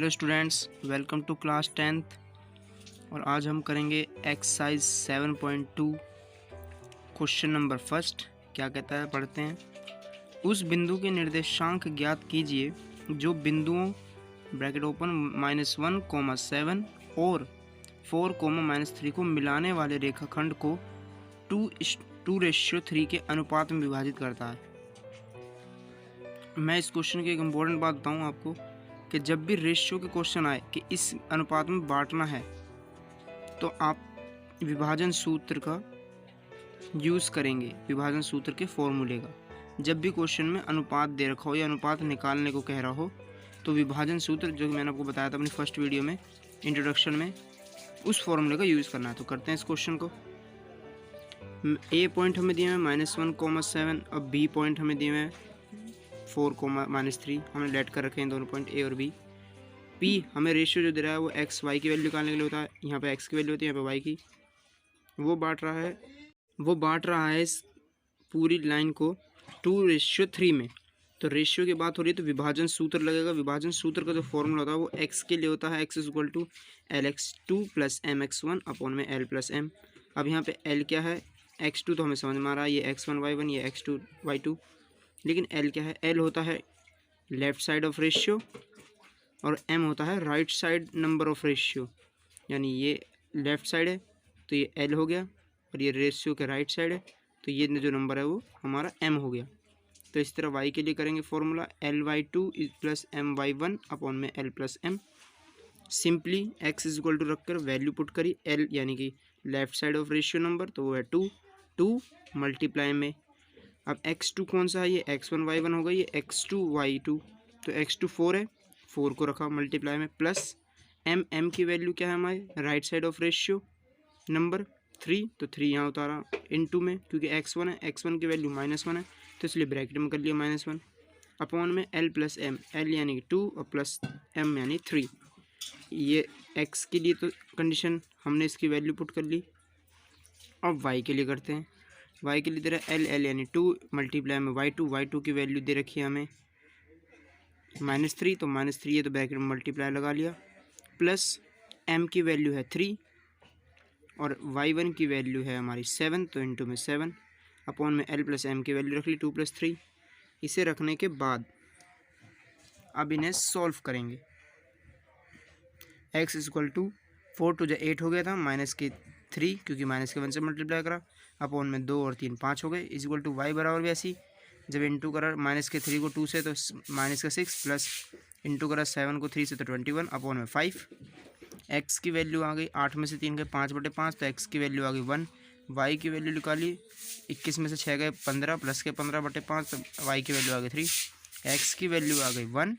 Hello students, welcome to class 10th। और आज हम करेंगे एक्सरसाइज 7.2 क्वेश्चन नंबर फर्स्ट। क्या कहता है, पढ़ते हैं। उस बिंदु के निर्देशांक ज्ञात कीजिए जो बिंदुओं ब्रैकेट ओपन -1, 7 और 4, -3 को मिलाने वाले रेखाखंड को 2:3 के अनुपात में विभाजित करता है। मैं इस क्वेश्चन की एक इम्पोर्टेंट बात बताऊँ आपको कि जब भी रेशियो के क्वेश्चन आए कि इस अनुपात में बांटना है तो आप विभाजन सूत्र का यूज़ करेंगे, विभाजन सूत्र के फॉर्मूले का। जब भी क्वेश्चन में अनुपात दे रखा हो या अनुपात निकालने को कह रहा हो तो विभाजन सूत्र, जो कि मैंने आपको बताया था अपनी फर्स्ट वीडियो में इंट्रोडक्शन में, उस फॉर्मूले का यूज़ करना है। तो करते हैं इस क्वेश्चन को। ए पॉइंट हमें दिए हैं -1, 7 और बी पॉइंट हमें दिए हैं 4, -3। हमने लेट कर रखे हैं दोनों पॉइंट ए और बी। पी हमें रेशियो जो दे रहा है वो एक्स वाई की वैल्यू निकालने के लिए होता है। यहाँ पे एक्स की वैल्यू होती है, यहाँ पे वाई की। वो बांट रहा है इस पूरी लाइन को 2:3 में। तो रेशियो की बात हो रही है तो विभाजन सूत्र लगेगा। विभाजन सूत्र का जो फॉर्मूला होता है वो एक्स के लिए होता है, x equal to LX2 + MX1 upon में L+M। अब यहाँ पे L क्या है, x2 तो हमें समझ में आ रहा है, ये x1 y1, ये x2 y2। लेकिन L क्या है, L होता है लेफ्ट साइड ऑफ रेशियो और M होता है right side number of ratio. यानी ये लेफ़्ट साइड है तो ये L हो गया, और ये रेशियो के राइट साइड है तो ये जो नंबर है वो हमारा M हो गया। तो इस तरह y के लिए करेंगे फॉर्मूला Ly2 + My1 अपॉन में L+M। Simply x equal to रखकर वैल्यू पुट करी, L यानी कि left side of ratio number, तो वो है 2 मल्टीप्लाई में। अब x2 कौन सा है, ये x1 y1 होगा, ये x2 y2। तो x2 4 है, 4 को रखा मल्टीप्लाई में, प्लस m की वैल्यू क्या है हमारे right side of ratio number 3, तो 3 यहाँ उतारा इनटू में, क्योंकि x1 है, x1 की वैल्यू -1 है तो इसलिए ब्रैकेट में कर लिया -1 अपॉन में L+M। L यानी कि 2 और प्लस M यानी 3। ये x के लिए तो कंडीशन हमने इसकी वैल्यू पुट कर ली। अब y के लिए करते हैं। y के लिए दे रहा है L यानी 2 मल्टीप्लाई में y2 की वैल्यू दे रखी है हमें -3, तो -3 है तो ब्रैकेट में मल्टीप्लाई लगा लिया, प्लस m की वैल्यू है 3 और y1 की वैल्यू है हमारी 7, तो इंटू में 7 अपॉन में L+M की वैल्यू रख ली 2 + 3। इसे रखने के बाद अब इन्हें सॉल्व करेंगे। x इक्वल टू 4 × 8 हो गया था, -3 क्योंकि -1 से मल्टीप्लाई करा, अपॉन में 2 और 3 5 हो गए, इक्वल टू y बराबर भी ऐसी। जब इंटू करा -3 को 2 से तो -6, प्लस इंटू करा 7 को 3 से तो 21 अपॉन में 5। x की वैल्यू आ गई 8 में से 3 गए 5/5, तो x की वैल्यू आ गई 1। y की वैल्यू निकाली 21 में से 6 गए 15, प्लस के 15/5, तो y की वैल्यू आ गई 3। x की वैल्यू आ गई 1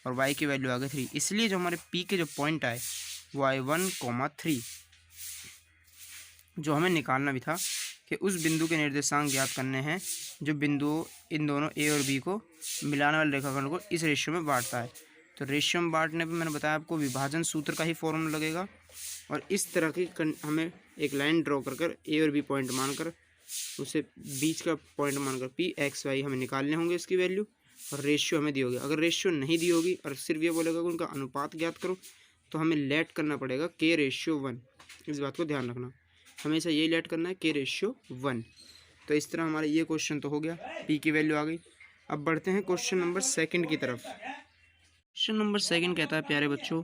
और y की वैल्यू आ गई 3। इसलिए जो हमारे p के जो पॉइंट आए वो आए 1, 3, जो हमें निकालना भी था कि उस बिंदु के निर्देशांक ज्ञात करने हैं जो बिंदु इन दोनों ए और बी को मिलाने वाले रेखाखंड को इस रेशियो में बांटता है। तो रेशियो में बांटने पे मैंने बताया आपको विभाजन सूत्र का ही फॉर्मूला लगेगा, और इस तरह की हमें एक लाइन ड्रॉ कर ए और बी पॉइंट मानकर उसे बीच का पॉइंट मानकर पी एक्स वाई हमें निकालने होंगे इसकी वैल्यू, और रेशियो हमें दी होगी। अगर रेशियो नहीं दी होगी और सिर्फ ये बोलेगा कि उनका अनुपात ज्ञात करो, तो हमें लेट करना पड़ेगा K/1। इस बात को ध्यान रखना, हमेशा ये लेट करना है K/1। तो इस तरह हमारा ये क्वेश्चन तो हो गया, पी की वैल्यू आ गई। अब बढ़ते हैं क्वेश्चन नंबर 2 की तरफ। क्वेश्चन नंबर 2 कहता है, प्यारे बच्चों,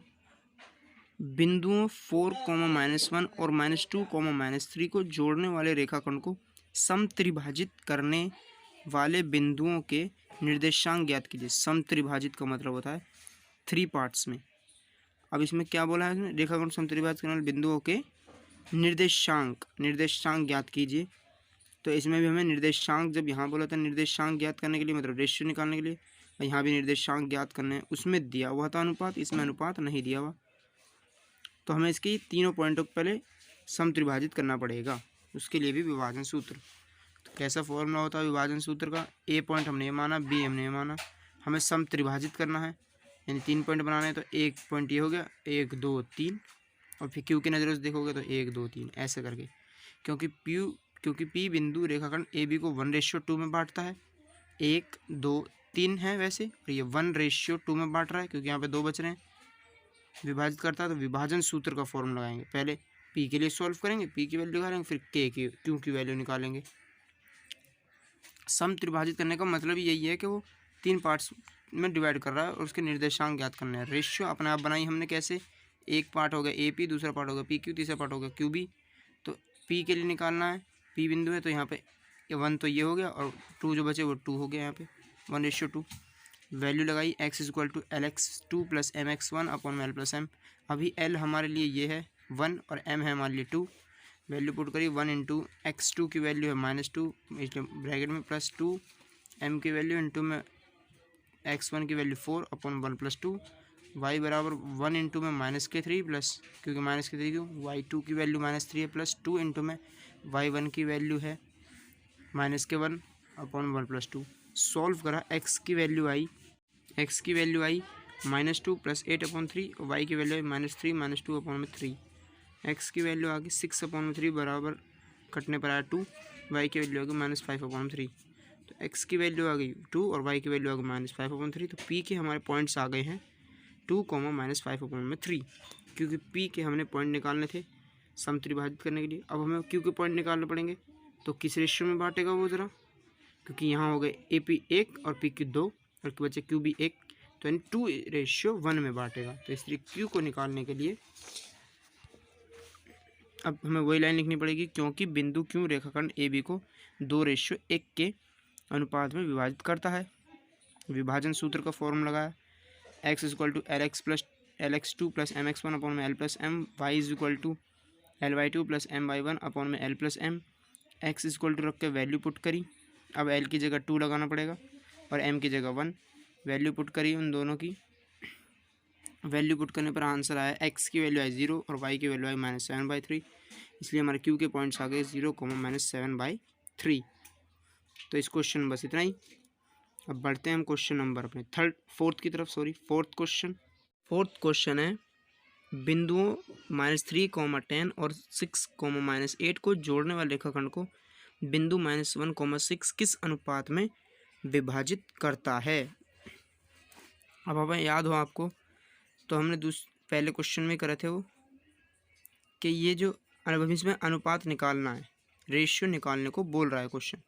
बिंदुओं 4, -1 और -2, -3 को जोड़ने वाले रेखाखंड को समत्रिभाजित करने वाले बिंदुओं के निर्देशांक ज्ञात कीजिए। समत्रिभाजित का मतलब होता है 3 पार्ट्स में। अब इसमें क्या बोला है, इसमें रेखाखंड समत्रिभाजित करने वाले बिंदुओं के निर्देशांक ज्ञात कीजिए। तो इसमें भी हमें निर्देशांक, जब यहाँ बोला था निर्देशांक ज्ञात करने के लिए मतलब रेशियो निकालने के लिए, और यहाँ भी निर्देशांक ज्ञात करने हैं, उसमें दिया हुआ था अनुपात, इसमें अनुपात नहीं दिया हुआ, तो हमें इसकी तीनों पॉइंटों को पहले समत्रिभाजित करना पड़ेगा। उसके लिए भी विभाजन सूत्र। तो कैसा फॉर्मूला होता है विभाजन सूत्र का, ए पॉइंट हमने ये माना, बी हमने ये माना, हमें समत्रिभाजित करना है, यानी 3 पॉइंट बनाने हैं। तो एक पॉइंट ये हो गया 1 2 3, और फिर क्यू की नज़रों से देखोगे तो 1 2 3 ऐसे करके, क्योंकि पी बिंदु रेखाखंड ए बी को 1:2 में बांटता है। 1 2 3 है वैसे, और ये 1:2 में बांट रहा है क्योंकि यहाँ पे 2 बच रहे हैं। विभाजित करता है तो विभाजन सूत्र का फॉर्मूला लगाएंगे। पहले पी के लिए सॉल्व करेंगे, पी की वैल्यू निकालेंगे, फिर के की क्यू की वैल्यू निकालेंगे। सम त्रिभाजित करने का मतलब यही है कि वो 3 पार्ट्स में डिवाइड कर रहा है और उसके निर्देशांक ज्ञात करने हैं। रेशियो अपने आप बनाई हमने कैसे, एक पार्ट हो गया ए पी, दूसरा पार्ट हो गया पी क्यू, तीसरा पार्ट हो गया क्यू बी। तो पी के लिए निकालना है, पी बिंदु है तो यहाँ पे 1 तो ये हो गया और 2 जो बचे वो 2 हो गया, यहाँ पे 1:2। वैल्यू लगाई x equal to LX2 plus MX1 upon में L प्लस M। अभी L हमारे लिए ये है 1 और M है हमारे लिए 2। वैल्यू पुट करी 1 इंटू x2 की वैल्यू है -2 इसलिए ब्रैकेट में +2, M की वैल्यू इंटू में x1 की वैल्यू 4 अपॉन 1 + 2, y बराबर 1 इंटू में -3 प्लस, क्योंकि -3 क्यों, y2 की वैल्यू -3 है प्लस 2 इंटू में y1 की वैल्यू है -1 अपॉन 1 + 2। सॉल्व करा, x की वैल्यू आई -2 प्लस 8/3 और y की वैल्यू आई -3 -2 अपॉन में 3। x की वैल्यू आ गई 6/3 बराबर कटने पर आया 2, y की वैल्यू आ गई -5/3। तो x की वैल्यू आ गई 2 और y की वैल्यू आ गई -5/3। तो p के हमारे पॉइंट्स आ गए हैं 2, -5/3, क्योंकि p के हमने पॉइंट निकालने थे सम त्रिभाजित करने के लिए। अब हमें q के पॉइंट निकालने पड़ेंगे, तो किस रेशियो में बांटेगा वो ज़रा, क्योंकि यहाँ हो गए ए पी 1 और पी क्यू 2 और बचे क्यू बी 1, तो यानी 2:1 में बांटेगा। तो इसलिए क्यू को निकालने के लिए अब हमें वही लाइन लिखनी पड़ेगी, क्योंकि बिंदु क्यू रेखाखंड ए बी को 2:1 के अनुपात में विभाजित करता है। विभाजन सूत्र का फॉर्मूला लगाया, x equal to LX2 plus MX1 upon में L plus M, y equal to LY2 plus MY1 upon में L plus M। x equal to रख के वैल्यू पुट करी, अब L की जगह 2 लगाना पड़ेगा और M की जगह 1। वैल्यू पुट करी उन दोनों की, वैल्यू पुट करने पर आंसर आया x की वैल्यू आई 0 और y की वैल्यू आई -7/3। इसलिए हमारे q के पॉइंट्स आ गए 0, -7/3। तो इस क्वेश्चन में बस इतना ही। अब बढ़ते हैं हम क्वेश्चन नंबर अपने फोर्थ क्वेश्चन है, बिंदुओं -3, 10 और 6, -8 को जोड़ने वाले रेखाखंड को बिंदु -1, 6 किस अनुपात में विभाजित करता है। अब हमें याद हो आपको, तो हमने पहले क्वेश्चन में करे थे वो, कि ये जो अब इसमें अनुपात निकालना है, रेशियो निकालने को बोल रहा है क्वेश्चन।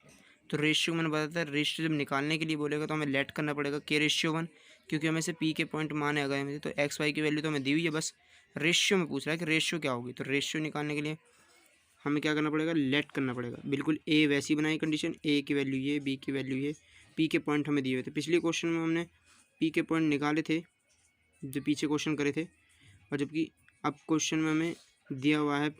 तो रेशियो मैंने बताया था, रेशियो जब निकालने के लिए बोलेगा तो हमें लेट करना पड़ेगा k/1, क्योंकि हमें से p के पॉइंट माने आ गए हमें, तो x y की वैल्यू तो हमें दी हुई है, बस रेशियो में पूछ रहा है कि रेशियो क्या होगी। तो रेशियो निकालने के लिए हमें क्या करना पड़ेगा, लेट करना पड़ेगा। बिल्कुल ए वैसी बनाई कंडीशन, ए की वैल्यू ये, बी की वैल्यू ये, पी के पॉइंट हमें दिए हुए थे। पिछले क्वेश्चन में हमने पी के पॉइंट निकाले थे जो पीछे क्वेश्चन करे थे, और जबकि अब क्वेश्चन में हमें दिया हुआ है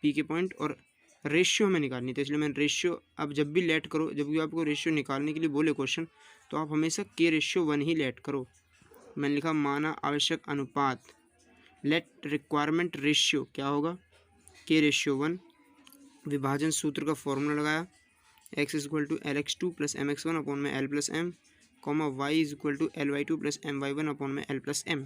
पी के पॉइंट और रेशियो हमें निकालनी थी। इसलिए मैं रेशियो, अब जब भी लेट करो, जब भी आपको रेशियो निकालने के लिए बोले क्वेश्चन, तो आप हमेशा k/1 ही लेट करो। मैंने लिखा माना आवश्यक अनुपात, लेट रिक्वायरमेंट रेशियो क्या होगा, k/1। विभाजन सूत्र का फॉर्मूला लगाया, x equal to LX2 plus MX1 upon में L plus M, y equal to LY2 plus MY1 upon में L प्लस M।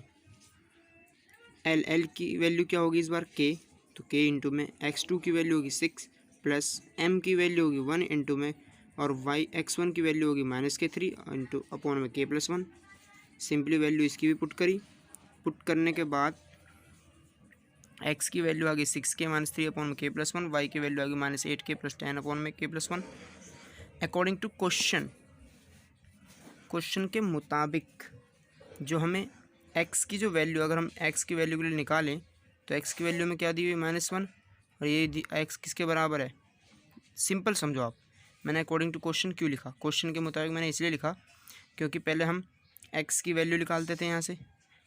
L की वैल्यू क्या होगी इस बार, k, तो k इंटू में x2 की वैल्यू होगी 6 प्लस m की वैल्यू होगी 1 इंटू में, और x1 की वैल्यू होगी -3 इंटू अपॉन में k+1। सिंपली वैल्यू इसकी भी पुट करी, पुट करने के बाद x की वैल्यू आ गई 6k -3 अपॉन में k+1, y की वैल्यू आ गई -8k + 10 अपॉन में k+1। अकॉर्डिंग टू क्वेश्चन के मुताबिक जो हमें x की जो वैल्यू, अगर हम x की वैल्यू के लिए निकालें तो x की वैल्यू में क्या दी हुई -1, और ये x किसके बराबर है, सिंपल समझो आप। मैंने अकॉर्डिंग टू क्वेश्चन क्यों लिखा, क्वेश्चन के मुताबिक मैंने इसलिए लिखा क्योंकि पहले हम x की वैल्यू निकालते थे यहाँ से,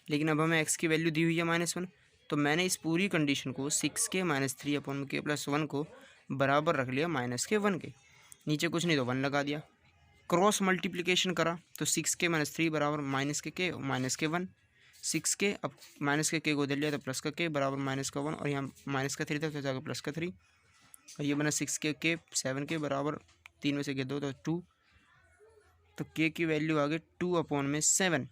लेकिन अब हमें x की वैल्यू दी हुई है -1, तो मैंने इस पूरी कंडीशन को 6k -3 अपॉन में k+1 को बराबर रख लिया -1 के। नीचे कुछ नहीं तो 1 लगा दिया, क्रॉस मल्टीप्लिकेशन करा तो 6k -3 बराबर -k 1, 6k, अब -k को दे लिया तो +k बराबर -1, और यहाँ -3 था तो जाकर +3, और ये बना 6k 7k बराबर 3 में से के 2 तो 2, तो k की वैल्यू आ गई 2/7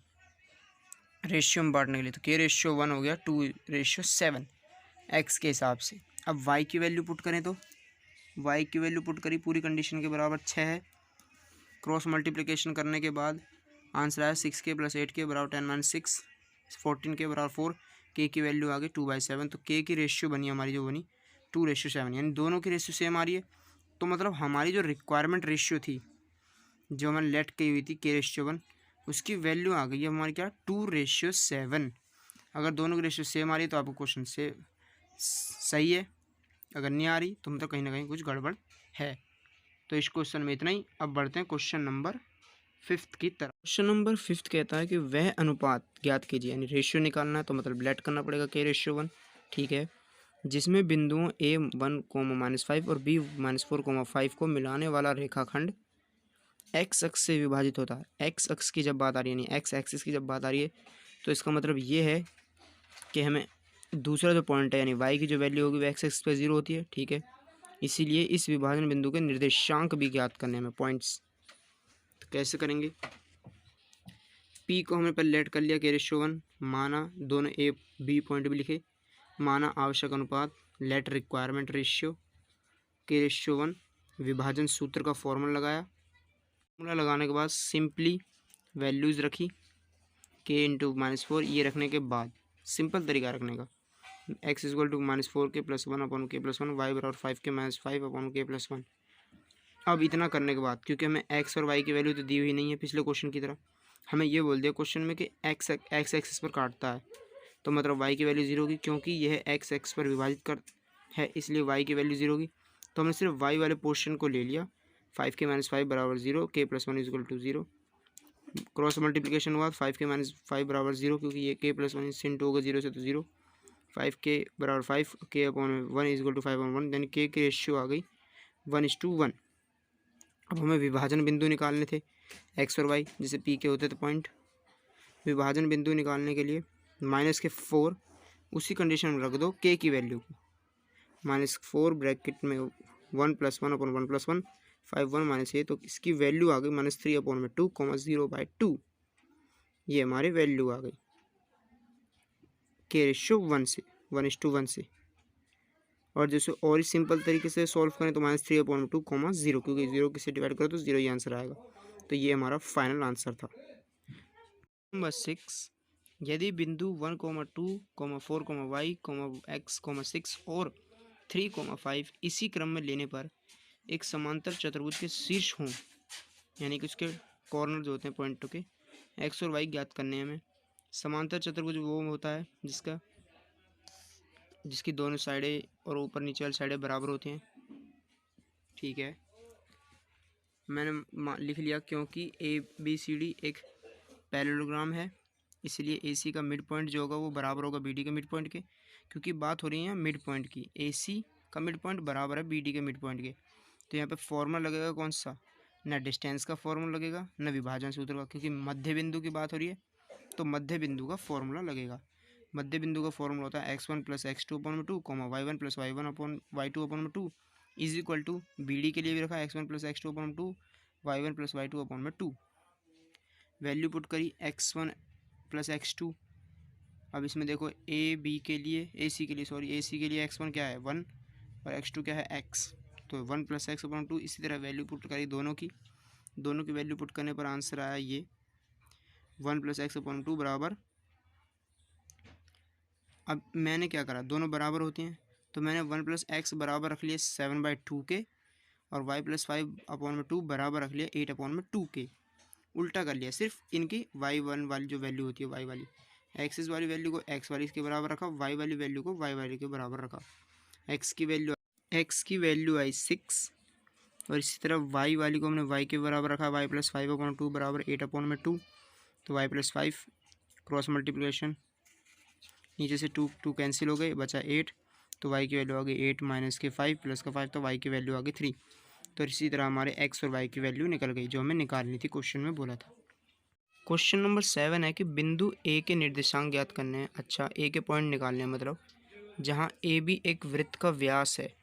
रेशियो में बांटने के लिए। तो k/1 हो गया 2/7 x के हिसाब से। अब y की वैल्यू पुट करें तो y की वैल्यू पुट करी, पूरी कंडीशन के बराबर 6 है, क्रॉस मल्टीप्लिकेशन करने के बाद आंसर आया 6k + 8k बराबर 10 - 6, 14k बराबर 4, के की वैल्यू आ गई 2/7, तो के की रेशियो बनी हमारी जो बनी 2:7, यानी दोनों की रेशियो सेम आ रही है। तो मतलब हमारी जो रिक्वायरमेंट रेशियो थी, जो हमारी लेट की हुई थी K:1, उसकी वैल्यू आ गई है हमारी क्या 2:7। अगर दोनों की रेशियो सेम आ रही है तो आपको क्वेश्चन से सही है, अगर नहीं आ रही तो मतलब कहीं ना कहीं कुछ गड़बड़ है। तो इस क्वेश्चन में इतना ही। अब बढ़ते हैं क्वेश्चन नंबर 5 की तरफ। क्वेश्चन नंबर 5 कहता है कि वह अनुपात ज्ञात कीजिए, यानी रेशियो निकालना है, तो मतलब लेट करना पड़ेगा K:1, ठीक है, जिसमें बिंदुओं A1, -5 और B-4, 5 को मिलाने वाला रेखाखंड एक्स अक्ष से विभाजित होता है। एक्स अक्ष की जब बात आ रही है, यानी एक्स एक्सिस की जब बात आ रही है, तो इसका मतलब ये है कि हमें दूसरा जो पॉइंट है, यानी वाई की जो वैल्यू होगी वो एक्स एक्सिस पे 0 होती है, ठीक है। इसीलिए इस विभाजन बिंदु के निर्देशांक भी ज्ञात करने में पॉइंट्स, तो कैसे करेंगे। पी को हमने पहले लेट कर लिया K:1, माना दोनों ए बी पॉइंट भी लिखे, माना आवश्यक अनुपात, लेट रिक्वायरमेंट रेशियो K:1, विभाजन सूत्र का फॉर्मूला लगाया। फॉर्मूला लगाने के बाद सिंपली वैल्यूज़ रखी K × -4, ये रखने के बाद सिंपल तरीका रखने का, x = -4K+1/K+1, y = 5K - 5/K+1। अब इतना करने के बाद, क्योंकि हमें x और y की वैल्यू तो दी हुई नहीं है पिछले क्वेश्चन की तरह, हमें ये बोल दिया क्वेश्चन में कि x एक्सिस पर काटता है, तो मतलब y की वैल्यू 0 होगी, क्योंकि यह x एक्स पर विभाजित कर है, इसलिए y की वैल्यू 0 होगी। तो हमने सिर्फ y वाले पोर्शन को ले लिया, 5K - 5 = 0, K+1 = 0। क्रॉस मल्टीप्लिकेशन हुआ, 5K - 5 = 0, क्योंकि ये K+1 इससे इंटू होगा 0 से, तो 0। 5K = 5, K/1 = 5/1, यानी K की रेशियो आ गई 1:1। अब हमें विभाजन बिंदु निकालने थे एक्स और वाई, जिसे पी के होते थे पॉइंट। विभाजन बिंदु निकालने के लिए -4 उसी कंडीशन में रख दो के की वैल्यू को, -4 ब्रैकेट में 1 + 1/1 + 1, 5 1 -a, तो इसकी वैल्यू आ गई -3/2, 0/2। ये हमारी वैल्यू आ गई K:1 से 1:1 से। और जैसे और ही सिंपल तरीके से सॉल्व करें तो -3/2, 0, क्योंकि 0 किससे डिवाइड करो तो 0 ही आंसर आएगा। तो ये हमारा फाइनल आंसर था। नंबर 6, यदि बिंदु 1, 2, 4, y, x, 6 और 3, 5 इसी क्रम में लेने पर एक समांतर चतुर्भुज के शीर्ष हों, यानी कि उसके कॉर्नर जो होते हैं पॉइंटों के, x और y ज्ञात करने हमें। समांतर चतुर्भुज वो होता है जिसकी दोनों साइडें और ऊपर नीचे वाली साइडें बराबर होती हैं, ठीक है। मैंने लिख लिया क्योंकि ABCD एक पैरेललोग्राम है, इसलिए AC का मिड पॉइंट जो होगा वो बराबर होगा BD के मिड पॉइंट के, क्योंकि बात हो रही है मिड पॉइंट की। AC का मिड पॉइंट बराबर है BD के मिड पॉइंट के। तो यहाँ पे फॉर्मूला लगेगा कौन सा, ना डिस्टेंस का फॉर्मूला लगेगा ना विभाजन सूत्र का, क्योंकि मध्य बिंदु की बात हो रही है, तो मध्य बिंदु का फॉर्मूला लगेगा। मध्य बिंदु का फॉर्मूला होता है x1 + x2/2, y1 + y1/y2/2 is equal to, BD के लिए भी रखा x1 + x2/2, y1 + y2/2। Value put करी x1 + x2। अब इसमें देखो AC के लिए x1 क्या है 1 और x2 क्या है x, तो 1 + x/2। इसी तरह वैल्यू पुट करी दोनों की वैल्यू पुट करने पर आंसर आया ये 1 + x/2 बराबर। अब मैंने क्या करा, दोनों बराबर होती हैं, तो मैंने 1 + x बराबर रख लिया 7/2 के, और y + 5/2 बराबर रख लिया 8/2 के। उल्टा कर लिया, सिर्फ इनकी y1 वाली जो वैल्यू होती है, y वाली एक्सिस वाली वैल्यू को x वाली के बराबर रखा, y वाली वैल्यू को y वाली के बराबर रखा। x की वैल्यू आई 6, और इसी तरह y वाली को हमने y के बराबर रखा, y + 5/2 बराबर 8/2, तो y + 5 क्रॉस मल्टीप्लिकेशन, नीचे से 2 कैंसिल हो गए, बचा 8, तो y की वैल्यू आ गई 8 - 5 + 5, तो y की वैल्यू आ गई 3। तो इसी तरह हमारे x और y की वैल्यू निकल गई जो हमें निकालनी थी, क्वेश्चन में बोला था। क्वेश्चन नंबर 7 है कि बिंदु A के निर्देशांक ज्ञात करने हैं। अच्छा, A के पॉइंट निकालने हैं, मतलब जहाँ AB एक वृत्त का व्यास है,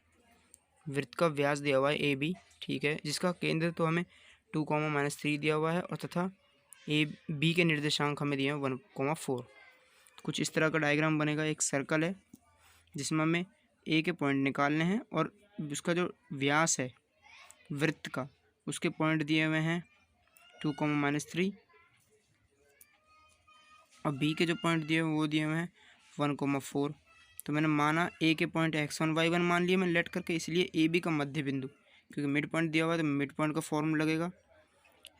वृत्त का व्यास दिया हुआ है AB, ठीक है, जिसका केंद्र तो हमें 2, -3 दिया हुआ है, और तथा B के निर्देशांक हमें दिए हैं 1, 4। कुछ इस तरह का डायग्राम बनेगा, एक सर्कल है जिसमें हमें A के पॉइंट निकालने हैं, और उसका जो व्यास है वृत्त का, उसके पॉइंट दिए हुए हैं 2, -3, और B के जो पॉइंट दिए हुए वो दिए हुए हैं 1,4। तो मैंने माना ए के पॉइंट x1 y1 मान लिया मैंने लेट करके, इसलिए ए बी का मध्य बिंदु, क्योंकि मिड पॉइंट दिया हुआ है तो मिड पॉइंट का फॉर्मूला लगेगा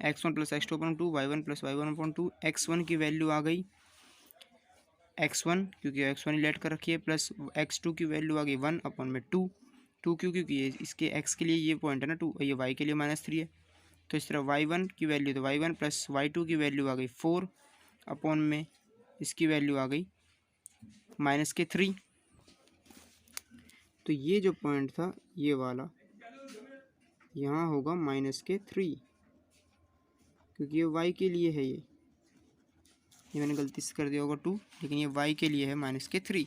x1 + x2/2 y1 + y1/2। x1 की वैल्यू आ गई x1, क्योंकि x1 ही लेट कर रखी है, प्लस x2 की वैल्यू आ गई 1/2। 2 क्योंकि ये इसके x के लिए ये पॉइंट है ना 2, ये y के लिए -3 है। तो इस तरह y1 की वैल्यू, तो y1 + y2 की वैल्यू आ गई 4/, इसकी वैल्यू आ गई -3। तो ये जो पॉइंट था ये वाला यहाँ होगा -3, क्योंकि ये y के लिए है। ये मैंने गलती से कर दिया होगा 2, लेकिन ये y के लिए है -3।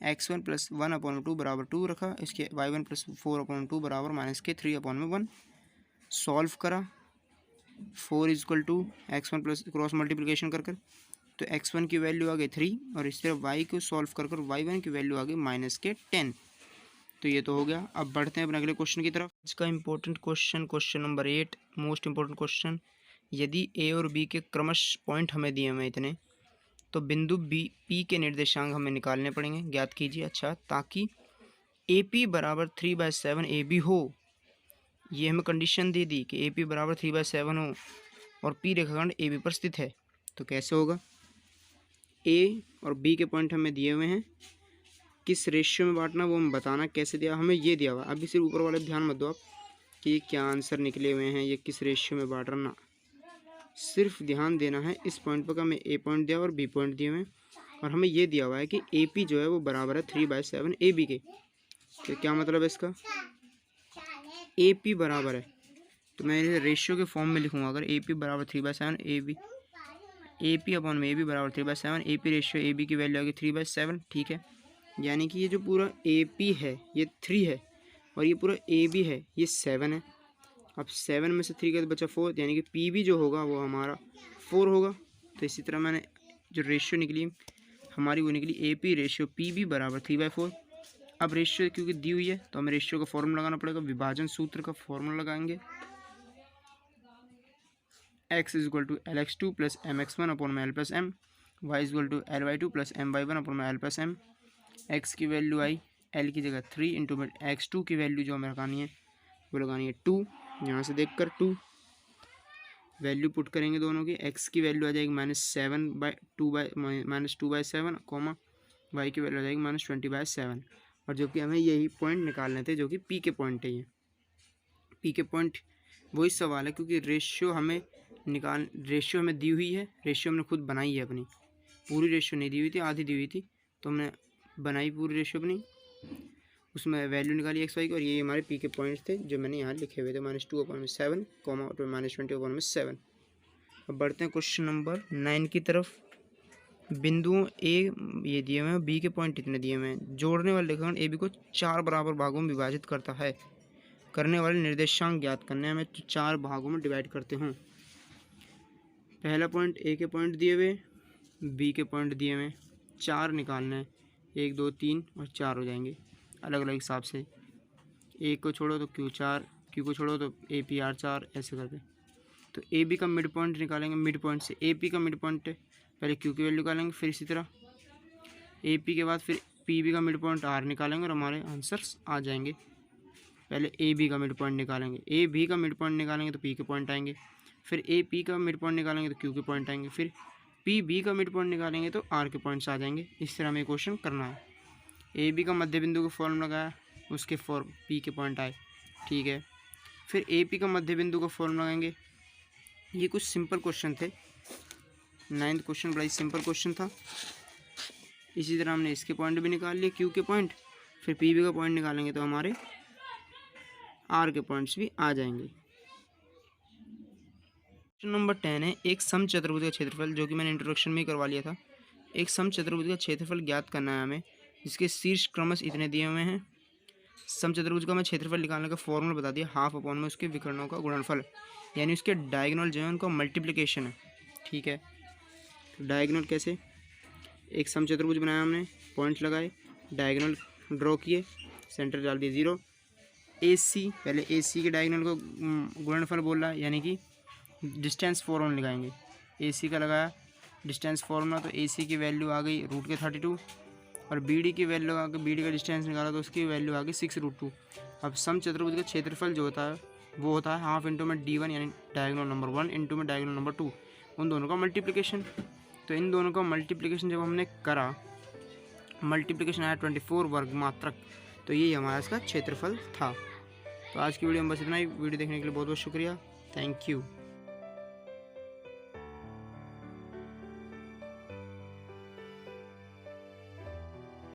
x1 + 1/2 बराबर 2 रखा, इसके y1 + 4/2 बराबर -3/1। सॉल्व करा, 4 = x1 प्लस क्रॉस मल्टीप्लिकेशन कर तो x1 की वैल्यू आ गई 3, और इस तरह y को सॉल्व कर y1 की वैल्यू आ गई -10। तो ये तो हो गया। अब बढ़ते हैं अपने अगले क्वेश्चन की तरफ। इसका important question number 8, most important question. यदि a और b के क्रमश पॉइंट हमें दिए हुए इतने, तो बिंदु p के निर्देशांक हमें निकालने पड़ेंगे, ज्ञात कीजिए। अच्छा, ताकि AP = 3/7 AB हो, ये हमें कंडीशन दे दी कि AP = 3/7 हो और P रेखाखंड AB पर स्थित है। तो कैसे होगा? A और B के पॉइंट हमें दिए हुए हैं, किस रेशियो में बांटना वो हमें बताना, कैसे दिया हमें ये दिया हुआ। अभी सिर्फ ऊपर वाले ध्यान मत दो आप कि ये क्या आंसर निकले हुए हैं, ये किस रेशियो में बांट रहा, सिर्फ ध्यान देना है इस पॉइंट पर। हमें A पॉइंट दिया और B पॉइंट दिए हुए हैं, और हमें ये दिया हुआ है कि AP जो है वो बराबर है 3/7 AB के। तो क्या मतलब है इसका? AP बराबर है, तो मैं इसे रेशियो के फॉर्म में लिखूंगा। अगर AP = 3/7 AB, AP/AB = 3/7 AP ratio AB की वैल्यू आ गई 3/7। ठीक है, यानी कि ये जो पूरा AP है ये 3 है, और ये पूरा AB है ये 7 है। अब 7 में से 3 का तो बचा 4, यानी कि PB जो होगा वो हमारा 4 होगा। तो इसी तरह मैंने जो रेशियो निकली हमारी वो निकली AP रेशियो PB = 3/4। अब रेशियो क्योंकि दी हुई है तो हमें रेशियो का फॉर्मूला लगाना पड़ेगा, विभाजन सूत्र का फॉर्मूला लगाएंगे। x = lx2 + mx1/l + m, y = ly2 + my1/l + m। x की वैल्यू आई l की जगह 3 × x2 की वैल्यू जो हमें लगानी है वो लगानी है 2। यहाँ से देख कर 2 वैल्यू पुट करेंगे दोनों की। x की वैल्यू आ जाएगी -2/7, y की वैल्यू आ जाएगी -20/7। और जो कि हमें यही पॉइंट निकालने थे, जो कि P के पॉइंट है। ये P के पॉइंट वही सवाल है, क्योंकि रेशियो हमें दी हुई है, रेशियो हमने खुद बनाई है अपनी। पूरी रेशियो नहीं दी हुई थी, आधी दी हुई थी, तो हमने बनाई पूरी रेशियो अपनी, उसमें वैल्यू निकाली x y की, और ये हमारे P के पॉइंट्स थे जो मैंने यहाँ लिखे हुए थे, -2/7, -20/7। अब बढ़ते हैं क्वेश्चन नंबर 9 की तरफ। बिंदुओं A ये दिए हुए हैं, B के पॉइंट इतने दिए हुए हैं। जोड़ने वाले रेखाखंड AB को 4 बराबर भागों में विभाजित करता है। करने वाले निर्देशांक ज्ञात करने हमें, तो 4 भागों में डिवाइड करते हूँ। पहला पॉइंट A के पॉइंट दिए हुए, B के पॉइंट दिए हुए, 4 निकालना है। 1 2 3 और 4 हो जाएंगे अलग अलग हिसाब से। A को छोड़ो तो Q4, Q को छोड़ो तो APR 4, ऐसे करके। तो AB का मिड पॉइंट निकालेंगे, मिड पॉइंट से AP का मिड पॉइंट है, पहले Q की वैल्यू निकालेंगे, फिर इसी तरह AP के बाद फिर PB का मिड पॉइंट R निकालेंगे और हमारे आंसर्स आ जाएंगे। पहले AB का मिड पॉइंट निकालेंगे, AB का मिड पॉइंट निकालेंगे तो P के पॉइंट आएंगे, फिर AP का मिड पॉइंट निकालेंगे तो Q के पॉइंट आएंगे, फिर PB का मिड पॉइंट निकालेंगे तो R के पॉइंट्स आ जाएंगे। इस तरह हमें क्वेश्चन करना है। AB का मध्य बिंदु का फॉर्म लगाया, उसके P के पॉइंट आए। ठीक है, फिर AP का मध्य बिंदु का फॉर्म लगाएंगे। ये कुछ सिंपल क्वेश्चन थे, 9th क्वेश्चन बड़ा ही सिंपल क्वेश्चन था। इसी तरह हमने इसके पॉइंट भी निकाल लिए, Q के पॉइंट, फिर PB का पॉइंट निकालेंगे तो हमारे R के पॉइंट्स भी आ जाएंगे। क्वेश्चन नंबर 10 है, एक समचतुर्भुज का क्षेत्रफल, जो कि मैंने इंट्रोडक्शन में ही करवा लिया था। एक समचतुर्भुज का क्षेत्रफल ज्ञात करना है हमें, जिसके शीर्ष क्रमश इतने दिए हुए हैं। समचतुर्भुज का मैं क्षेत्रफल निकालने का फॉर्मूला बता दिया, हाफ अपॉन में उसके विकर्णों का गुणनफल, यानी उसके डायगोनल जो है उनका मल्टीप्लिकेशन है। ठीक है, तो डायगोनल कैसे? एक समचतुर्भुज बनाया हमने, पॉइंट्स लगाए, डायगोनल ड्रॉ किए, सेंटर डाल दिए 0। AC, पहले AC के डायगोनल को गुणनफल बोल रहा है, यानी कि डिस्टेंस 4 लगाएंगे। AC का लगाया, डिस्टेंस फॉर्मूला, तो ए सी की वैल्यू आ गई रूट के 32 और बी डी की वैल्यू लगा के बी डी का डिस्टेंस निकाला तो उसकी वैल्यू आ गई 6√2। अब सम चतुर्भुज का क्षेत्रफल जो होता है वो होता है हाफ इंटू में D1 यानी डायगोनल नंबर 1 इंटू में डायगोनल नंबर 2, उन दोनों का मल्टीप्लिकेशन। तो इन दोनों का मल्टीप्लिकेशन जब हमने करा, मल्टीप्लिकेशन आया 24 वर्ग मात्रक, तो यही हमारा इसका क्षेत्रफल था। तो आज की वीडियो में बस इतना ही। वीडियो देखने के लिए बहुत बहुत शुक्रिया। Thank you.